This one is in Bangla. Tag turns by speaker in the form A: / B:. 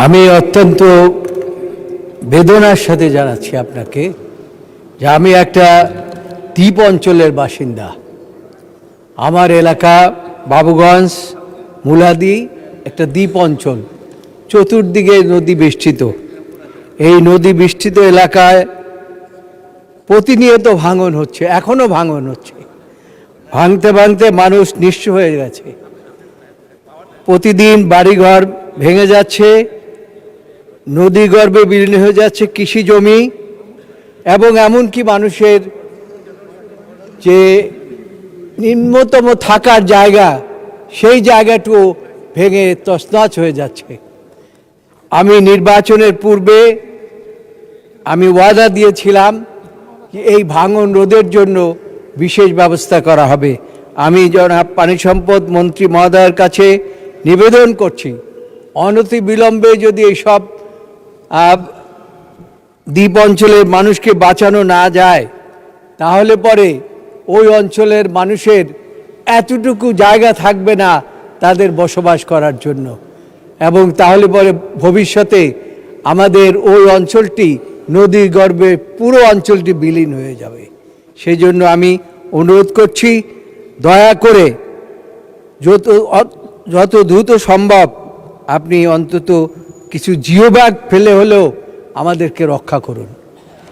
A: আমি অত্যন্ত বেদনার সাথে জানাচ্ছি আপনাকে যে আমি একটা দ্বীপ অঞ্চলের বাসিন্দা। আমার এলাকা বাবুগঞ্জ মুলাদি একটা দ্বীপ অঞ্চল, চতুর্দিকে নদী বেষ্টিত। এই নদী বেষ্টিত এলাকায় প্রতিনিয়ত ভাঙন হচ্ছে, এখনও ভাঙন হচ্ছে। ভাঙতে ভাঙতে মানুষ নিঃস্ব হয়ে গেছে। প্রতিদিন বাড়িঘর ভেঙে যাচ্ছে, নদী গর্ভে বিলীন হয়ে যাচ্ছে কৃষি জমি, এবং এমনকি মানুষের যে নিম্নতম থাকার জায়গা সেই জায়গাটুকু ভেঙে তছনছ হয়ে যাচ্ছে। আমি নির্বাচনের পূর্বে আমি ওয়াদা দিয়েছিলাম যে এই ভাঙন রোধের জন্য বিশেষ ব্যবস্থা করা হবে। আমি জনাব পানি সম্পদ মন্ত্রী মহোদয়ের কাছে নিবেদন করছি, অনতিবিলম্বে যদি এইসব দ্বীপ অঞ্চলের মানুষকে বাঁচানো না যায়, তাহলে পরে ওই অঞ্চলের মানুষের এতটুকু জায়গা থাকবে না তাদের বসবাস করার জন্য, এবং তাহলে পরে ভবিষ্যতে আমাদের ওই অঞ্চলটি নদীর গর্ভে পুরো অঞ্চলটি বিলীন হয়ে যাবে। সেই জন্য আমি অনুরোধ করছি, দয়া করে যত দ্রুত সম্ভব আপনি অন্তত কিছু জিও ব্যাগ ফেলে হলেও আমাদেরকে রক্ষা করুন।